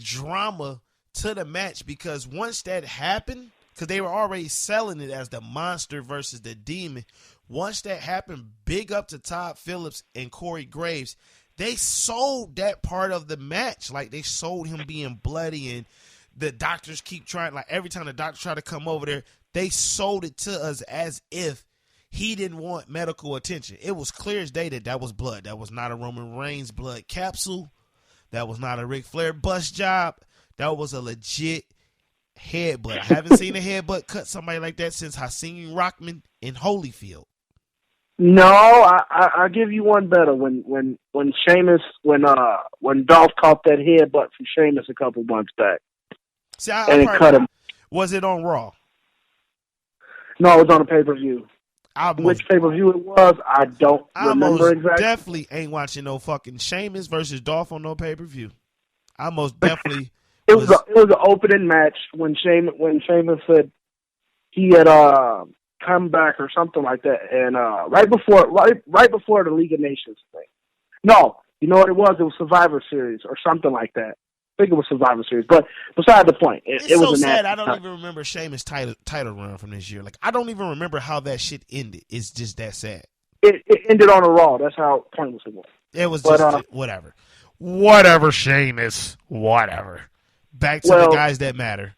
drama to the match, because once that happened, because they were already selling it as the monster versus the demon. Once that happened, big up to Todd Phillips and Corey Graves. They sold that part of the match. Like, they sold him being bloody, and the doctors keep trying, like, every time the doctor try to come over there, they sold it to us as if he didn't want medical attention. It was clear as day that was blood. That was not a Roman Reigns blood capsule. That was not a Ric Flair bust job. That was a legit headbutt. I haven't seen a headbutt cut somebody like that since Hakeem Rockman in Holyfield. No, I give you one better. When Sheamus, when Dolph caught that headbutt from Sheamus a couple months back, See, and it cut him. Was it on Raw? No, it was on a pay-per-view. Which pay-per-view it was, I don't remember exactly. Definitely ain't watching no fucking Sheamus versus Dolph on no pay-per-view. I most definitely. It was an opening match when Sheamus said he had come back or something like that, and right before the League of Nations thing. No, you know what it was? It was Survivor Series or something like that. I think it was Survivor Series, but beside the point, it was so sad. I don't even remember Sheamus' title run from this year. Like, I don't even remember how that shit ended. It's just that sad. It ended on a Raw. That's how pointless it was. It was just whatever, Sheamus, whatever. Back to the guys that matter.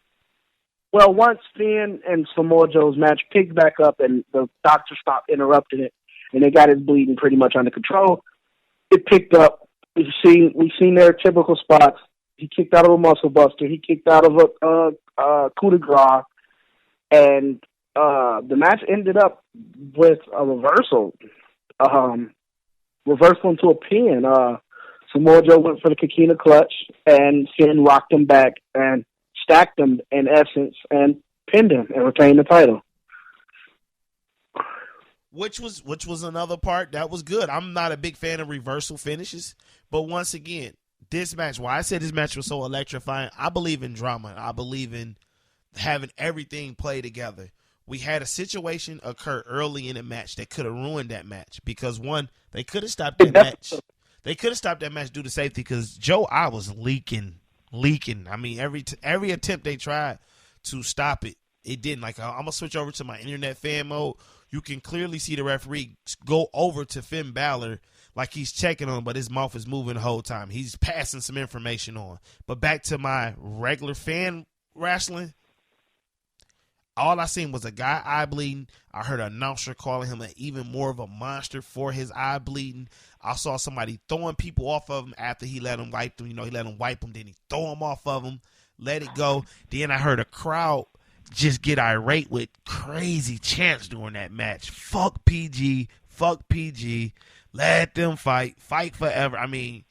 Well, once Finn and Samoa Joe's match picked back up and the doctor stopped interrupting it, and they got his bleeding pretty much under control, it picked up. We've seen their typical spots. He kicked out of a muscle buster. He kicked out of a coup de grace. And the match ended up with a reversal. Reversal into a pin. Samoa Joe went for the Kikina clutch, and Finn rocked him back and stacked him, in essence, and pinned him and retained the title. Which was another part that was good. I'm not a big fan of reversal finishes, but once again, this match, why I said this match was so electrifying, I believe in drama. I believe in having everything play together. We had a situation occur early in the match that could have ruined that match because, one, they could have stopped that match. They could have stopped that match due to safety because Joe I was leaking. I mean, every attempt they tried to stop it, it didn't. Like, I'm going to switch over to my internet fan mode. You can clearly see the referee go over to Finn Balor like he's checking on him, but his mouth is moving the whole time. He's passing some information on. But back to my regular fan wrestling, all I seen was a guy eye bleeding. I heard an announcer calling him even more of a monster for his eye bleeding. I saw somebody throwing people off of him after he let him wipe them. You know, he let him wipe them, then he throw them off of him, let it go. Then I heard a crowd just get irate with crazy chants during that match. Fuck PG, let them fight forever. I mean,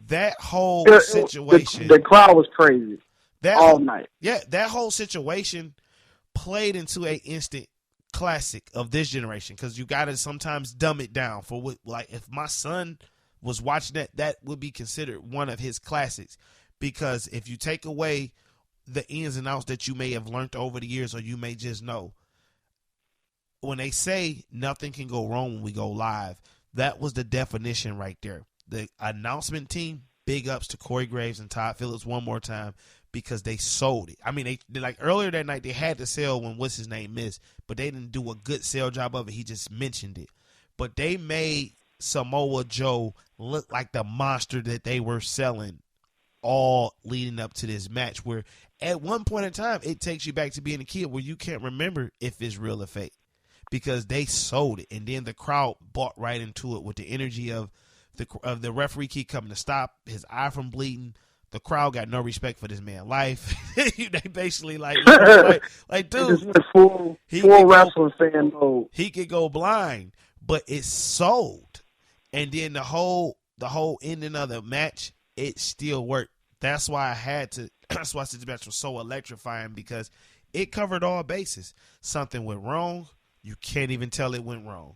that whole situation. The crowd was crazy all night. Yeah, that whole situation played into a instant classic of this generation because you got to sometimes dumb it down for what, like, if my son was watching that would be considered one of his classics, because if you take away the ins and outs that you may have learned over the years or you may just know, when they say nothing can go wrong when we go live, that was the definition right there. The announcement team, big ups to Corey Graves and Todd Phillips one more time, because they sold it. I mean, they like earlier that night they had to sell when what's his name missed, but they didn't do a good sell job of it. He just mentioned it. But they made Samoa Joe look like the monster that they were selling all leading up to this match, where at one point in time it takes you back to being a kid where you can't remember if it's real or fake, because they sold it. And then the crowd bought right into it with the energy of the referee keep coming to stop his eye from bleeding. The crowd got no respect for this man's life. They basically like dude, full wrestling fan mode. He could go blind, but it's sold. And then the whole ending of the match, it still worked. That's why that's why this match was so electrifying, because it covered all bases. Something went wrong, you can't even tell it went wrong.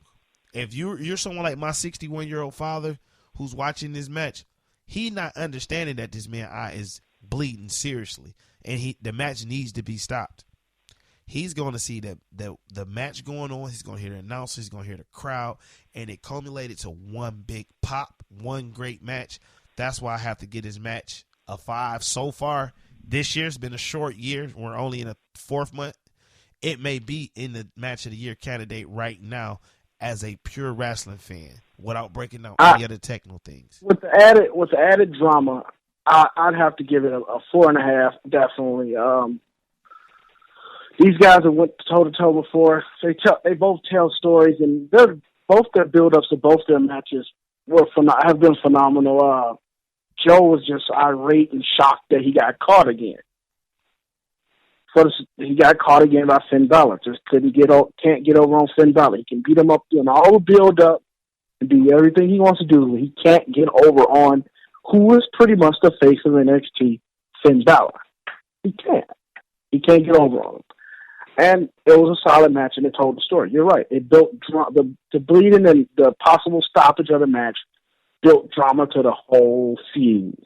If you're someone like my 61-year-old father who's watching this match, he not understanding that this man's eye is bleeding seriously, and the match needs to be stopped. He's going to see the match going on. He's going to hear the announcer. He's going to hear the crowd, and it culminated to one big pop, one great match. That's why I have to get his match a 5 so far. This year's been a short year. We're only in a 4th month. It may be in the match of the year candidate right now as a pure wrestling fan without breaking down any other technical things. With the added drama, I'd have to give it a 4.5, definitely. These guys have went toe to toe before. They both tell stories, and both their build-ups to both their matches have been phenomenal. Joe was just irate and shocked that he got caught again. He got caught again by Finn Balor. Just can't get over on Finn Balor. He can beat him up doing all the build-up and do everything he wants to do. He can't get over on who is pretty much the face of NXT, Finn Balor. He can't. He can't get over on him. And it was a solid match, and it told the story. You're right. It built the bleeding and the possible stoppage of the match built drama to the whole feud.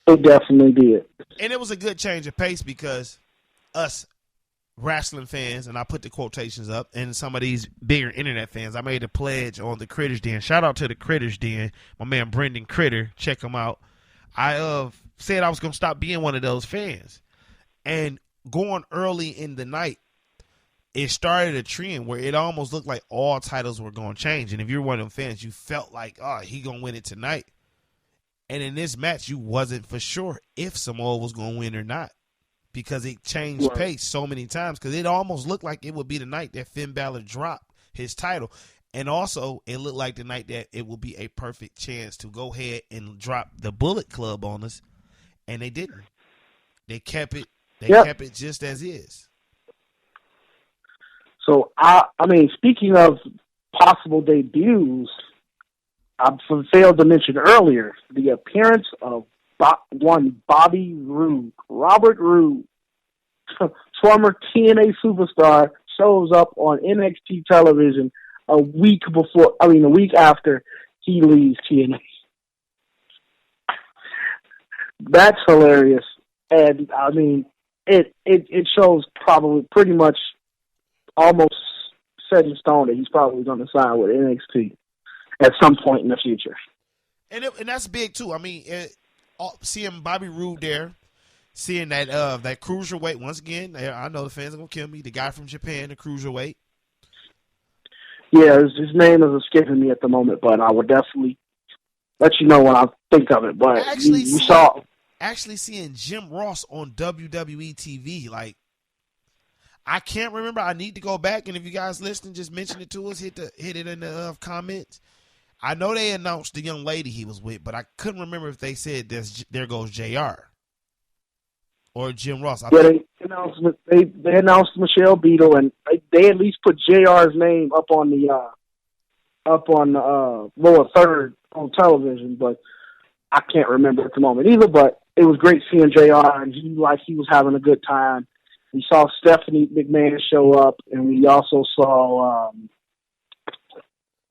It definitely did. And it was a good change of pace because us wrestling fans, and I put the quotations up, and some of these bigger internet fans, I made a pledge on the Critters Den. Shout out to the Critters Den. My man Brendan Critter. Check him out. I said I was going to stop being one of those fans. And going early in the night, it started a trend where it almost looked like all titles were going to change. And if you're one of them fans, you felt like, he going to win it tonight. And in this match, you wasn't for sure if Samoa was going to win or not because it changed pace so many times because it almost looked like it would be the night that Finn Balor dropped his title. And also, it looked like the night that it would be a perfect chance to go ahead and drop the Bullet Club on us. And they didn't. They kept it. They kept it just as is. So, I mean, speaking of possible debuts, I failed to mention earlier the appearance of Bobby Roode. Robert Roode, former TNA superstar, shows up on NXT television a week after he leaves TNA. That's hilarious. And, I mean, it shows probably pretty much almost set in stone that he's probably going to sign with NXT at some point in the future. And that's big, too. I mean, seeing Bobby Roode there, seeing that cruiserweight, once again, I know the fans are going to kill me, the guy from Japan, the cruiserweight. Yeah, his name is escaping me at the moment, but I will definitely let you know when I think of it. But actually seeing Jim Ross on WWE TV, like, I can't remember. I need to go back, and if you guys listening, just mention it to us. Hit it in the comments. I know they announced the young lady he was with, but I couldn't remember if they said there goes JR or Jim Ross. They announced Michelle Beadle, and they at least put JR's name up on the lower third on television, but I can't remember at the moment either. But it was great seeing JR, and he was having a good time. We saw Stephanie McMahon show up, and we also saw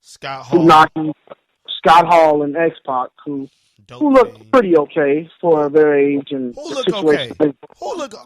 Scott Hall and X-Pac, who looked pretty okay for their age and situation.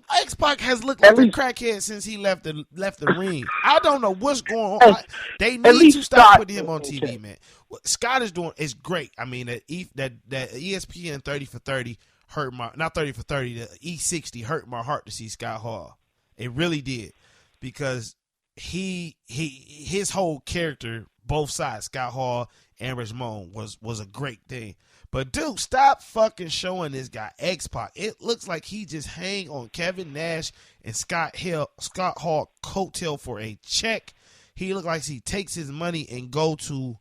X-Pac has looked like a crackhead since he left the ring. I don't know what's going on. They need to stop putting him on TV, man. What Scott is doing is great. I mean, that ESPN 30 for 30 hurt my, not 30 for 30, the E60 hurt my heart to see Scott Hall. It really did, because his whole character, both sides, Scott Hall and Ramon, was a great thing. But dude, stop fucking showing this guy X-Pac. It looks like he just hang on Kevin Nash and Scott Hall coattail for a check. He looks like he takes his money and go to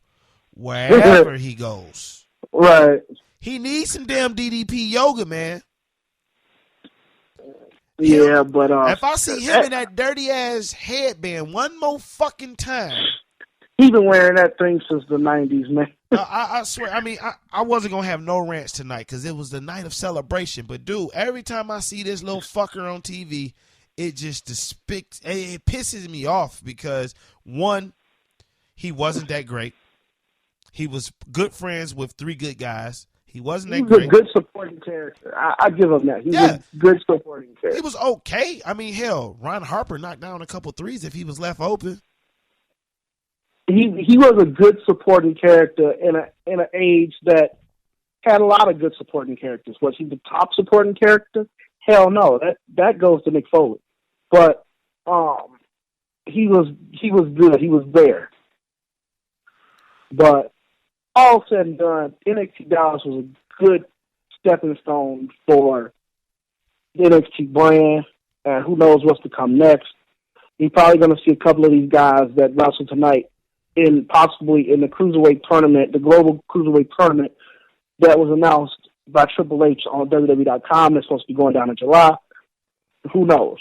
wherever he goes. Right. He needs some damn DDP yoga, man. Yeah, but if I see him in that dirty ass headband one more fucking time, he's been wearing that thing since the 90s, man. I swear. I mean, I wasn't gonna have no rants tonight because it was the night of celebration. But dude, every time I see this little fucker on TV, it just it pisses me off because one, he wasn't that great. He was good friends with three good guys. He wasn't that great. He was a good supporting character. I give him that. He was a good supporting character. He was okay. I mean, hell, Ron Harper knocked down a couple threes if he was left open. He was a good supporting character in an age that had a lot of good supporting characters. Was he the top supporting character? Hell no. That goes to Mick Foley. But he was good. He was there. But all said and done, NXT Dallas was a good stepping stone for the NXT brand, and who knows what's to come next. You're probably going to see a couple of these guys that wrestle tonight possibly in the Cruiserweight tournament, the Global Cruiserweight tournament that was announced by Triple H on WWE.com. It's supposed to be going down in July. Who knows?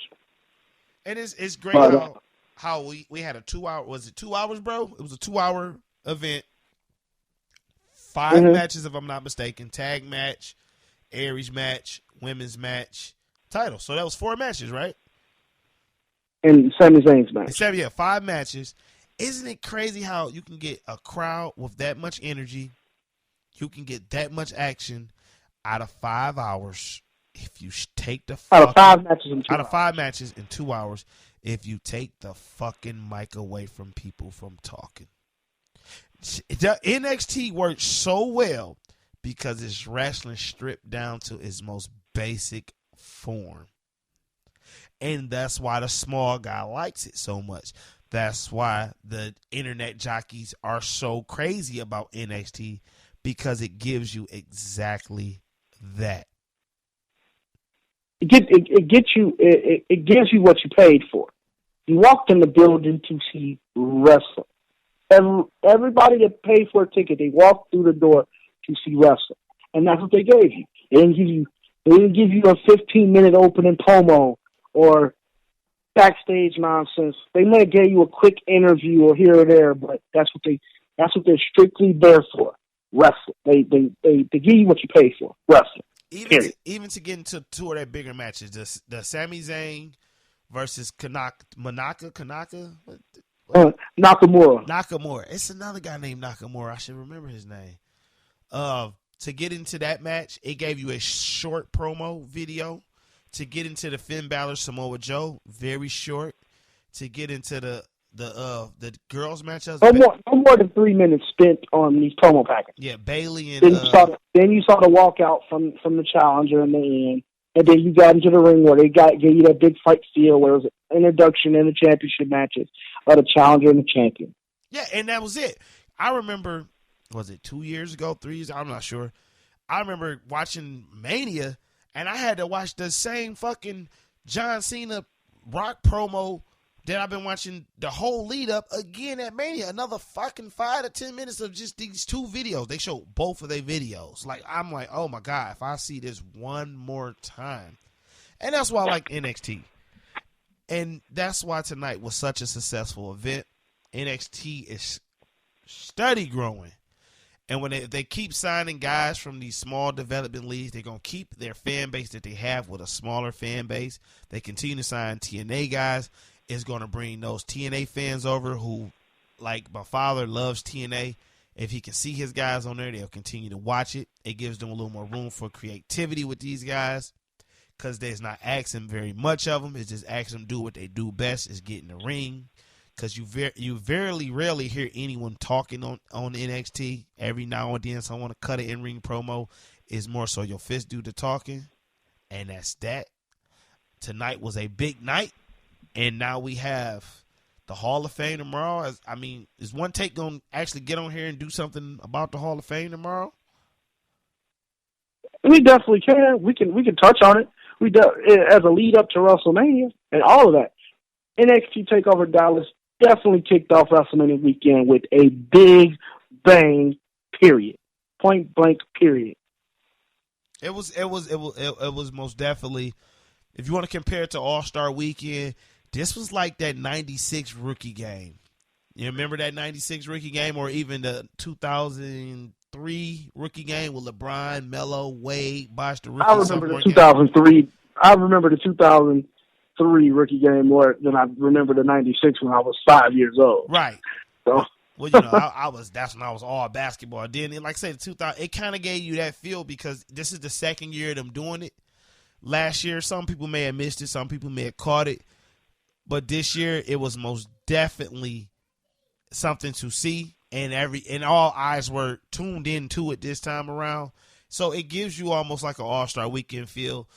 And it's great how we had a 2 hour, was it 2 hours, bro? It was a 2 hour event. 5 matches, if I'm not mistaken. Tag match, Aries match, women's match, title. So that was 4 matches, right? And Sami Zayn's match. 5 matches. Isn't it crazy how you can get a crowd with that much energy? You can get that much action out of 5 hours if you take the out of 5 matches in 2 hours. Out of 5 matches in 2 hours, if you take the fucking mic away from people from talking. The NXT works so well because it's wrestling stripped down to its most basic form. And that's why the small guy likes it so much. That's why the internet jockeys are so crazy about NXT, because it gives you exactly that. It gives you what you paid for. You walked in the building to see wrestling. Everybody that paid for a ticket, they walked through the door to see wrestling, and that's what they gave you. They didn't give you a 15-minute opening promo or backstage nonsense. They may have gave you a quick interview or here or there, but that's what they're strictly there for. Wrestling. They give you what you pay for. Wrestling. Even to get into 2 of their bigger matches, the Sami Zayn versus Nakamura. It's another guy named Nakamura. I should remember his name. To get into that match, it gave you a short promo video. To get into the Finn Balor Samoa Joe, very short. To get into the girls matchups, no more than 3 minutes spent on these promo packages. Yeah, Bayley and then you saw the walkout from the challenger in the end, and then you got into the ring where they gave you that big fight feel where it was an introduction in the championship matches of the challenger and the champion. Yeah, and that was it. I remember, was it 2 years ago, 3 years? I'm not sure. I remember watching Mania, and I had to watch the same fucking John Cena Rock promo that I've been watching the whole lead up again at Mania. Another fucking 5 to 10 minutes of just these 2 videos. They show both of their videos. I'm like, oh my God, if I see this one more time. And that's why I like NXT. And that's why tonight was such a successful event. NXT is steady growing. And when they keep signing guys from these small development leagues, they're going to keep their fan base that they have with a smaller fan base. They continue to sign TNA guys. It's going to bring those TNA fans over who, like my father, loves TNA. If he can see his guys on there, they'll continue to watch it. It gives them a little more room for creativity with these guys, because there's not asking very much of them. It's just asking them to do what they do best, is get in the ring. Because you very rarely hear anyone talking on NXT. Every now and then someone to cut an in-ring promo. Is more so your fist do the talking. And that's that. Tonight was a big night. And now we have the Hall of Fame tomorrow. Is OneTake going to actually get on here and do something about the Hall of Fame tomorrow? We definitely can. We can touch on it. As a lead up to WrestleMania and all of that. NXT Takeover Dallas definitely kicked off WrestleMania weekend with a big bang, period. Point blank, period. It was most definitely, if you want to compare it to All-Star Weekend, this was like that 96 rookie game. You remember that 96 rookie game, or even the 2003 rookie game with LeBron, Melo, Wade, Bosh the rookie? I remember the 2003. I remember the 2003 rookie game more than I remember the 96 when I was 5 years old. Right. So. Well, that's when I was all like I said, 2000, it kind of gave you that feel, because this is the second year of them doing it. Last year, some people may have missed it, some people may have caught it, but this year it was most definitely something to see, and all eyes were tuned into it this time around. So it gives you almost like an All-Star Weekend feel